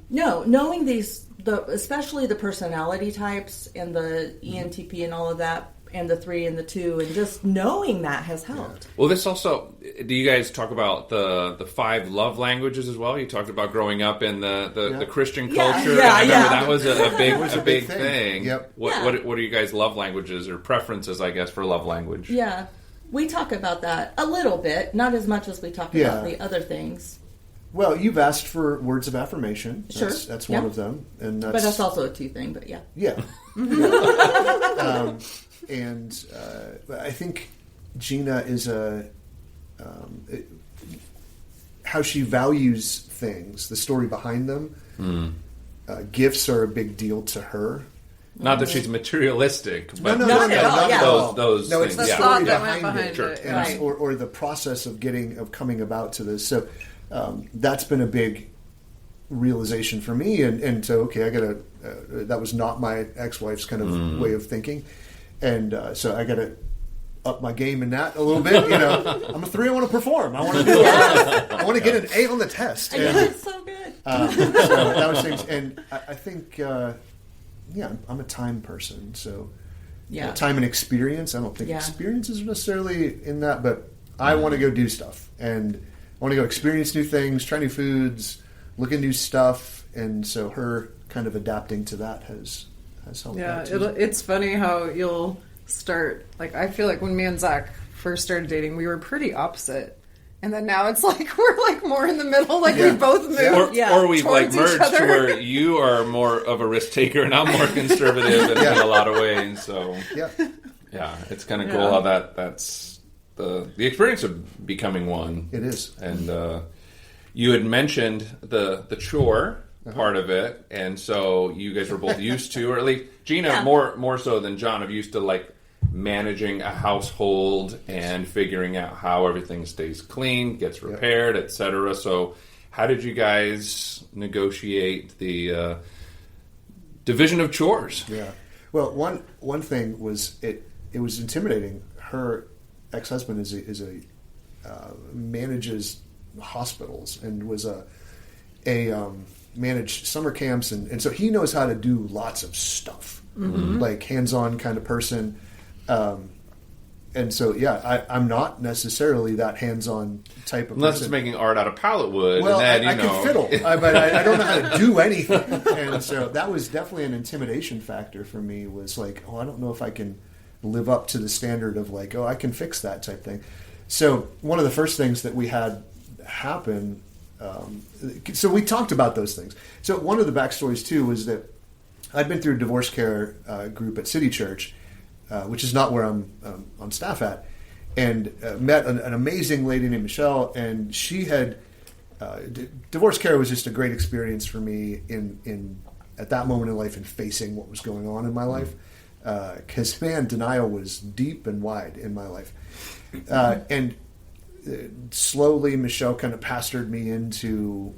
no, knowing especially the personality types and the ENTP and all of that, and the 3 and the 2, and just knowing that has helped. Well, this also, do you guys talk about the 5 love languages as well? You talked about growing up in the Christian culture. Yeah, I remember that was a big thing. Yep. What are you guys' love languages or preferences, I guess, for love language? Yeah. We talk about that a little bit, not as much as we talk about the other things. Well, you've asked for words of affirmation. Sure. That's one of them. And But that's also a 2 thing, but yeah. Yeah. And I think Gina is how she values things, the story behind them. Gifts are a big deal to her. Not that she's materialistic, but Not at all, yeah. those no, things. it's the The story thought that went behind behind it, Sure. and Right. or the process of coming about to this. So that's been a big realization for me, and so I gotta. That was not my ex-wife's kind of way of thinking, and so I gotta up my game in that a little bit. I'm a 3. I want to perform. I want to do. I want to get an A on the test. I know, it's so good. So that was things, and I think. I'm a time person, so time and experience. I don't think experience is necessarily in that, but I want to go do stuff, and I want to go experience new things, try new foods, look at new stuff, and so her kind of adapting to that has helped. Yeah, out too. it's funny how you'll start, like, I feel like when me and Zach first started dating, we were pretty opposite. And then now it's like we're like more in the middle, like we both moved. Or we've like towards each merged to other. where you are more of a risk taker and I'm more conservative in a lot of ways. So yeah, it's kind of cool how that's the experience of becoming one. It is. And you had mentioned the chore part of it, and so you guys were both used to, or at least Gina more so than John, have used to like managing a household and figuring out how everything stays clean, gets repaired, etc. So how did you guys negotiate the division of chores? Yeah. Well, one thing was it was intimidating. Her ex-husband is a manages hospitals and was a managed summer camps, and so he knows how to do lots of stuff, like hands-on kind of person. And so, I'm not necessarily that hands-on type of Unless person. it's making art out of pallet wood. Well, and then, I can fiddle, but I don't know how to do anything. And so that was definitely an intimidation factor for me, was like, I don't know if I can live up to the standard of like, I can fix that type thing. So one of the first things that we had happen, so we talked about those things. So one of the backstories too was that I'd been through a divorce care group at City Church, which is not where I'm on staff at, and met an amazing lady named Michelle, and she had divorce care was just a great experience for me in at that moment in life in facing what was going on in my life, because man, denial was deep and wide in my life, and slowly Michelle kind of pastored me into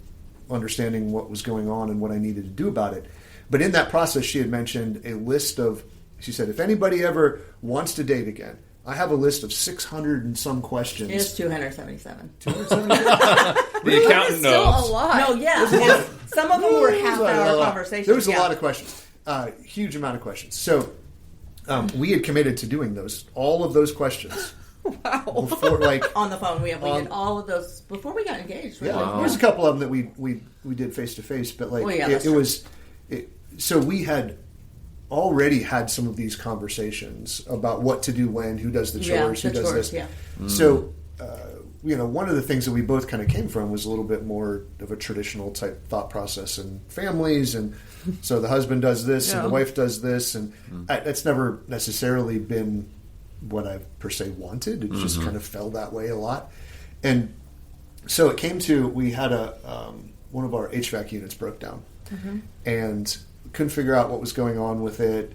understanding what was going on and what I needed to do about it. But in that process, she had mentioned a list of, she said, if anybody ever wants to date again, I have a list of 600 and some questions. It's 277. 277? The accountant knows. Still a lot. No, yeah. Some of them were half-hour conversations. There was a lot of questions. Huge amount of questions. So we had committed to doing all of those questions. Wow. Before, on the phone, we did all of those before we got engaged. Really. Yeah, Wow. There's a couple of them that we did face to face, but so we had already had some of these conversations about what to do when, who does the chores, who does this. Yeah. So, one of the things that we both kind of came from was a little bit more of a traditional type thought process in families, and so the husband does this and the wife does this, and that's never necessarily been what I per se wanted. It just kind of fell that way a lot, and so it came to, we had one of our HVAC units broke down, and couldn't figure out what was going on with it,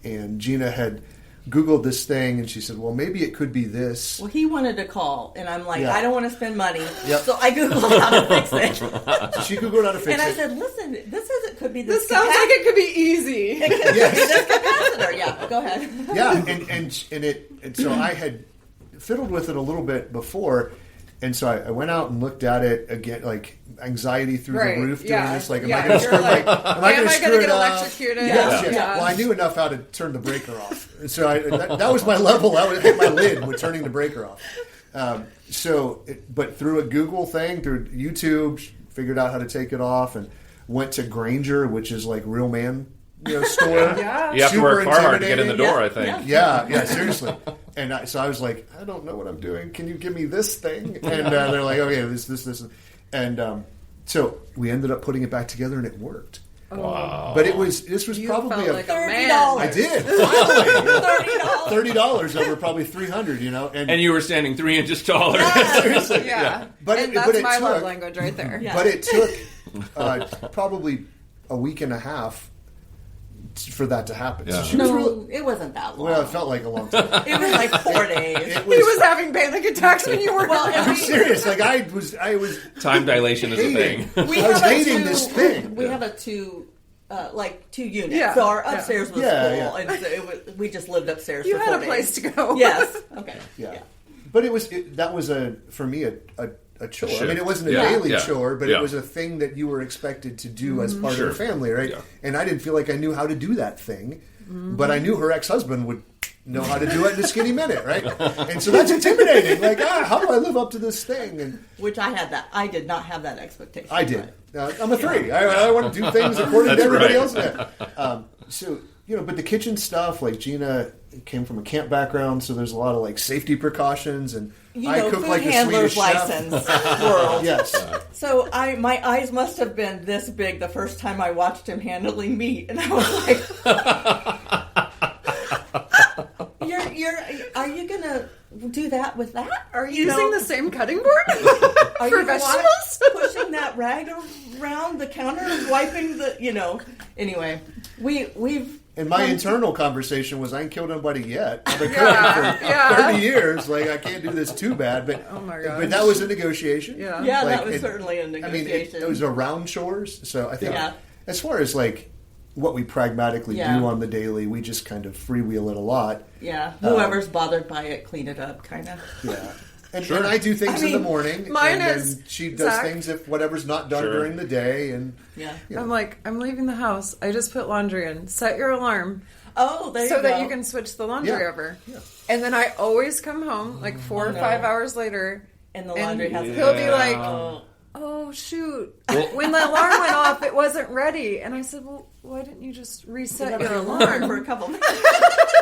and Gina had Googled this thing, and she said, well, maybe it could be this. Well, he wanted to call, and I'm like, Yeah. I don't want to spend money, Yep. so I Googled how to fix it. So she Googled how to fix And it. I said, listen, this says it could be this. This sounds like it could be easy. It could be this capacitor. Yeah, go ahead. Yeah, and so I had fiddled with it a little bit before, and so I went out and looked at it again, like anxiety through the roof doing this. Like, am I going to screw Am I going going to get electrocuted? Yes. Yeah. Well, I knew enough how to turn the breaker off, and so that was my level. That would hit my lid with turning the breaker off. But through a Google thing, through YouTube, figured out how to take it off, and went to Granger, which is like real man, store. Yeah. You have to Super work hard to get in the door, Yeah. I think. Yeah, seriously. And so I was like, I don't know what I'm doing. Can you give me this thing? And they're like, okay, this. And so we ended up putting it back together, and it worked. Wow. But this was You probably felt like a $30. man. I did. Finally. $30. $30 over probably $300, And you were standing 3 inches taller. seriously. Yeah. But and but that's it my took, love language right there. Yeah. But it took probably a week and a half for that to happen. Yeah. So she was No, really, it wasn't that long. well, it felt like a long time. It was like 4 days. It He was having panic attacks when you were I'm serious. Like I was Time dilation is a hating. thing. We I was have a hating two- this thing. We have a two units. Yeah. So our upstairs was Yeah, full, and so we just lived upstairs. You for had 4 a days. place to go. Yes. Okay. Yeah. But that was for me a chore. Sure. I mean, it wasn't a Yeah. daily Yeah. chore, but Yeah. it was a thing that you were expected to do as part Sure. of the family, right? Yeah. And I didn't feel like I knew how to do that thing, but I knew her ex-husband would know how to do it in a skinny minute, right? And so that's intimidating. Like, how do I live up to this thing? And Which I had that. I did not have that expectation. I did. I'm a 3. I want to do things according to That's everybody right. else. Yeah. So, but the kitchen stuff, like Gina came from a camp background, so there's a lot of like safety precautions, and I cook food like a handler's Swedish chef. license world. Yes. So my eyes must have been this big the first time I watched him handling meat, and I was like, "Are you gonna do that with that? Are you using the same cutting board Are for you vegetables? pushing that rag around the counter, and wiping the Anyway, we've." And my internal conversation was, I ain't killed anybody yet. I've been Yeah, cooking for yeah. 30 years. Like, I can't do this too bad. But, Oh my gosh. but that was a negotiation. Yeah. Yeah, Like, that was certainly a I mean, negotiation. it was around chores. So I think Yeah. as far as like what we pragmatically Yeah. do on the daily, we just kind of freewheel it a lot. Yeah, whoever's bothered by it, clean it up, kind of. Yeah. And I do things in the morning. mine and is- then she does Zach. things if whatever's not done Sure. during the day. And Yeah. I'm like, I'm leaving the house. I just put laundry in. Set your alarm Oh, there you so go. that you can switch the laundry Yeah. over. And then I always come home like 4 or no. 5 hours later, And the laundry hasn't. he'll be like, Oh. "Oh, oh, shoot. When the alarm went off, it wasn't ready. And I said, well, why didn't you just reset your alarm for a couple minutes?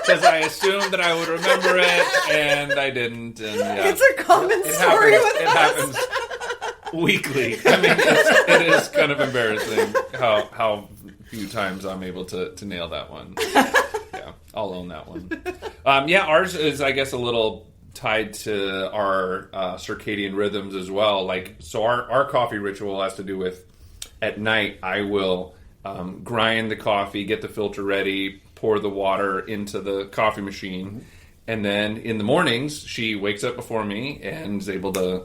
Because I assumed that I would remember it, and I didn't. And It's a common story with it us. happens weekly. I mean, it is kind of embarrassing how few times I'm able to nail that one. Yeah, I'll own that one. Ours is, I guess, a little tied to our circadian rhythms as well. Like, so our coffee ritual has to do with, at night, I will grind the coffee, get the filter ready, pour the water into the coffee machine, and then in the mornings, she wakes up before me and is able to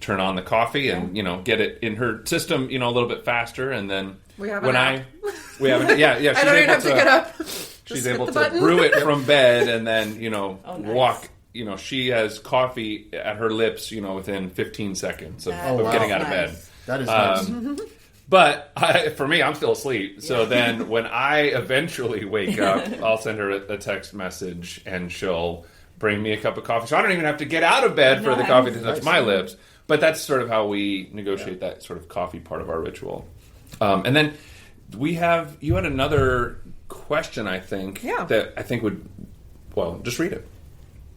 turn on the coffee and, get it in her system, a little bit faster. And then We have when an app. we have an, yeah, I don't even have to get up. She's Just hit able the to button. brew it from bed and then, nice. walk. She has coffee at her lips, within 15 seconds of Wow. getting out of Nice. bed. That is nice. But for me, I'm still asleep. So then when I eventually wake up, I'll send her a text message and she'll bring me a cup of coffee. So I don't even have to get out of bed for the Nice. coffee to touch my lips. But that's sort of how we negotiate that sort of coffee part of our ritual. And then you had another question, I think, that I think just read it.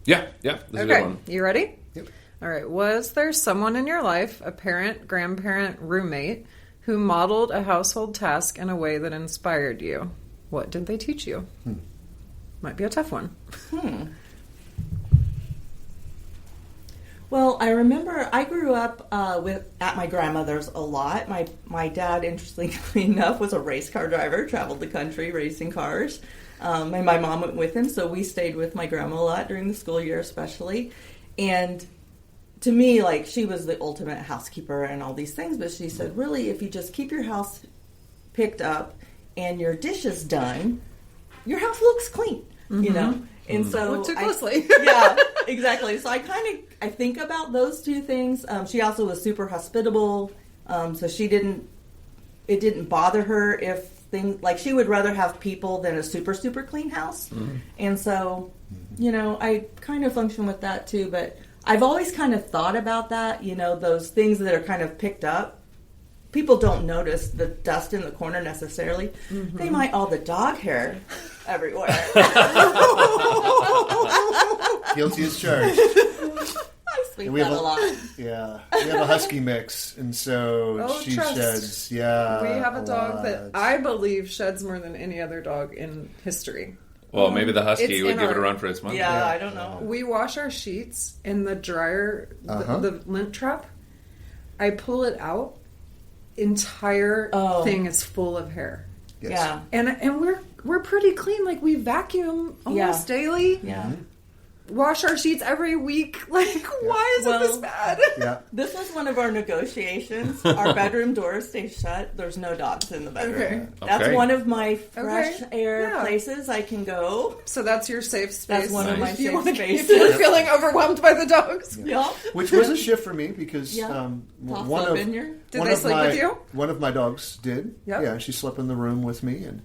Yeah, this is a good one. You ready? Yep. All right. Was there someone in your life, a parent, grandparent, roommate, who modeled a household task in a way that inspired you? What did they teach you? Might be a tough one. Well, I remember I grew up at my grandmother's a lot. My dad, interestingly enough, was a race car driver, traveled the country racing cars. And my mom went with him, so we stayed with my grandma a lot during the school year especially. And to me, like, she was the ultimate housekeeper and all these things, but she said, really, if you just keep your house picked up and your dishes done, your house looks clean, And so Look too closely. yeah, exactly. So I think about those two things. She also was super hospitable, so it didn't bother her if things, like, she would rather have people than a super, super clean house. And so, I kind of function with that too, but I've always kind of thought about that, those things that are kind of picked up. People don't notice the dust in the corner necessarily. They might all the dog hair everywhere. Guilty as charged. I sweep We that have a lot. Yeah, we have a husky mix, and so Oh, she trust. sheds. Yeah, We have a dog that lot. I believe sheds more than any other dog in history. Well, maybe the husky It's would in give it a our- run for its money. Yeah, Yeah. I don't know. We wash our sheets in the dryer, the lint trap. I pull it out. Entire thing is full of hair. Yes. Yeah. And we're pretty clean. Like, we vacuum almost daily. Yeah. Wash our sheets every week. Like, why is it this Well- bad? Yeah. This was one of our negotiations. Our bedroom doors stay shut. There's no dogs in the bedroom. Okay. That's Okay. one of my fresh Okay. air Yeah. places I can go. So that's your safe space. That's one of my If you safe wanna- spaces. If you're feeling overwhelmed by the dogs. Yeah. Which was a shift for me because Yeah. Toss one up of in your- Did one they of sleep my with you? one of my dogs did. Yep. Yeah, she slept in the room with me, and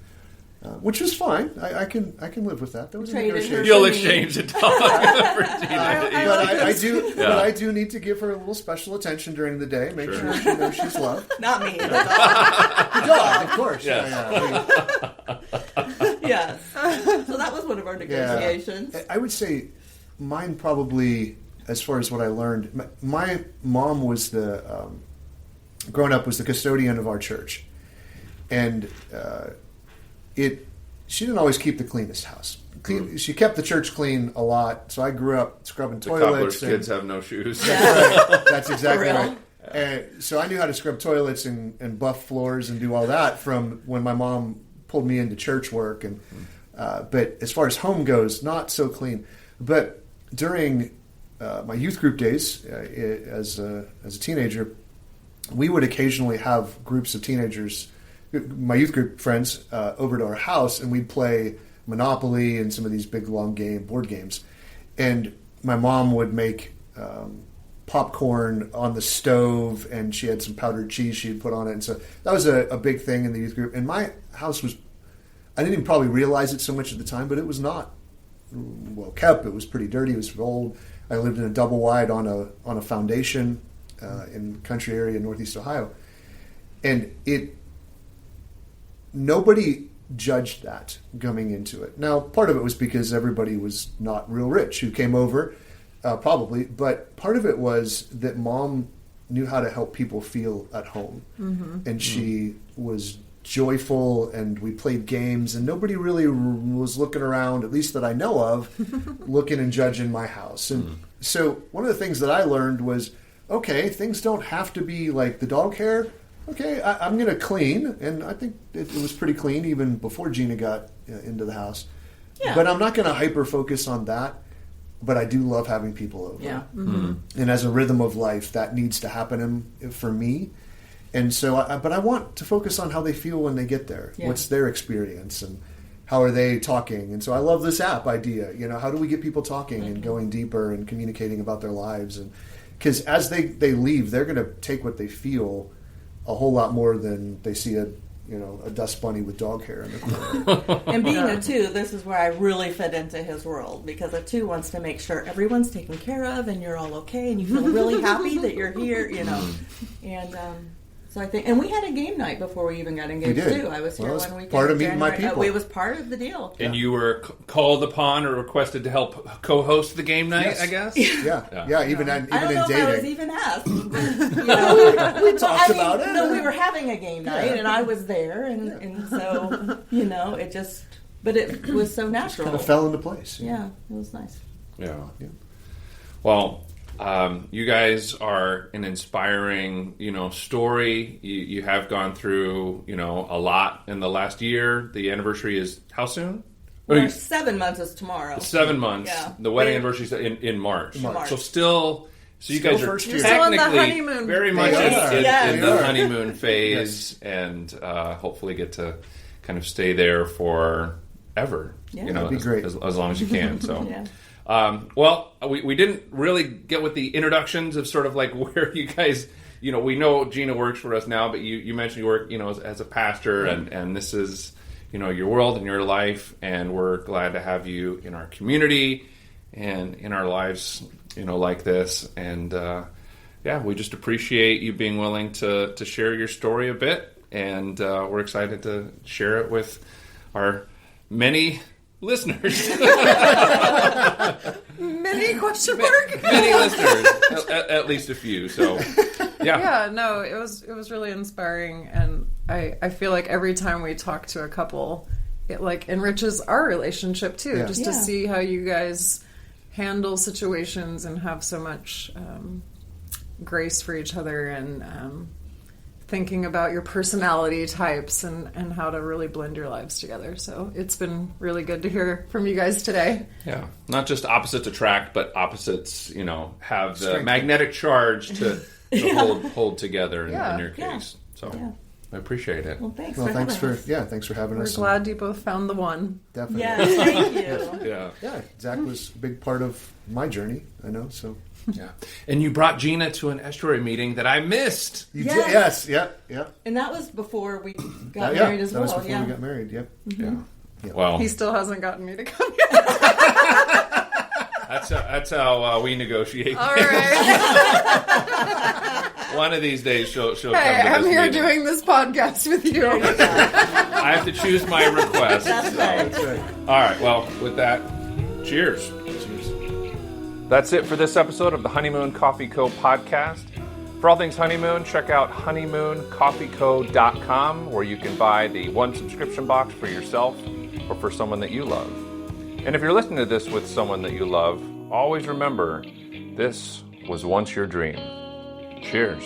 which was fine. I can live with that. That was a Traded her negotiation. You'll for me. exchange a dog for Gina. But I do need to give her a little special attention during the day. Make sure she knows she's loved. Not me. The dog. The dog, of course. Yes. Yeah. Yes. So that was one of our negotiations. I would say mine probably, as far as what I learned, my mom was growing up was the custodian of our church, and she didn't always keep the cleanest house. She kept the church clean a lot, so I grew up scrubbing The toilets. cobbler's and- kids have no shoes. That's exactly For real. right. And so I knew how to scrub toilets and buff floors and do all that from when my mom pulled me into church work. And but as far as home goes, not so clean. But during my youth group days as a teenager, we would occasionally have groups of teenagers, my youth group friends, over to our house, and we'd play Monopoly and some of these big long board games. And my mom would make popcorn on the stove, and she had some powdered cheese she'd put on it. And so that was a big thing in the youth group. And my house was, I didn't even probably realize it so much at the time, but it was not well kept. It was pretty dirty. It was old. I lived in a double wide on a foundation in country area in Northeast Ohio. And nobody judged that coming into it. Now, part of it was because everybody was not real rich who came over, probably, but part of it was that Mom knew how to help people feel at home. And she was joyful, and we played games, and nobody really was looking around, at least that I know of, looking and judging my house. And so one of the things that I learned was, okay, things don't have to be like the dog hair. Okay, I'm going to clean, and I think it was pretty clean even before Gina got into the house. Yeah. But I'm not going to hyper-focus on that, but I do love having people over. Yeah. And as a rhythm of life, that needs to happen for me. And so, but I want to focus on how they feel when they get there. Yeah. What's their experience, and how are they talking? And so I love this app idea. How do we get people talking and going deeper and communicating about their lives? And because as they leave, they're going to take what they feel a whole lot more than they see a dust bunny with dog hair in the corner. And being a 2, this is where I really fit into his world, because a 2 wants to make sure everyone's taken care of and you're all okay and you feel really happy that you're here, And so I think, and we had a game night before we even got engaged too. I was here one weekend. Part of meeting my people. It was part of the deal. And you were called upon or requested to help co-host the game night, Yes. I guess? Yeah. Even I in don't know dating. if I was even asked. We talked about it. No, we were having a game night, and I was there, and so it just. But it was so natural. Kind of fell into place. Yeah, it was nice. Yeah. Well, you guys are an inspiring, story. You have gone through, a lot in the last year. The anniversary is how soon? Well, 7 months is tomorrow. 7 months. Yeah. The wedding anniversary is in March. March. So still, you Still guys are first year. Still in the technically honeymoon very much phase. in the honeymoon phase, and hopefully get to kind of stay there forever. Yeah. That'd be great. As long as you can. So. Yeah. Well, we didn't really get with the introductions of sort of like where you guys, we know Gina works for us now, but you mentioned you work, as a pastor, and this is, your world and your life, and we're glad to have you in our community and in our lives, like this. And we just appreciate you being willing to share your story a bit, and we're excited to share it with our many listeners. Many question mark? Many listeners, at least a few. So, Yeah, no, it was really inspiring, and I feel like every time we talk to a couple, it like enriches our relationship too, just to see how you guys handle situations and have so much grace for each other, and thinking about your personality types and how to really blend your lives together. So it's been really good to hear from you guys today. yeah, not just opposites attract, but opposites, have the Strength. magnetic charge to hold together in your case. So I appreciate it. Well, thanks for having We're us. glad you both found the one. Definitely. Yes, thank you. Yeah. Zach was a big part of my journey. I know. So Yeah. And you brought Gina to an estuary meeting that I missed. you Yes. did. Yes. Yeah. And that was before we got married as that well. was before we got married. Yep. Yeah. Well, He still hasn't gotten me to come yet. that's how we negotiate. All right. One of these days she'll come to Hey, I'm this here meeting. doing this podcast with you. I have to choose my request. That's so. right. That's right. All right. Well, with that, cheers. Cheers. That's it for this episode of the Honeymoon Coffee Co. podcast. For all things honeymoon, check out honeymooncoffeeco.com, where you can buy the one subscription box for yourself or for someone that you love. And if you're listening to this with someone that you love, always remember, this was once your dream. Cheers.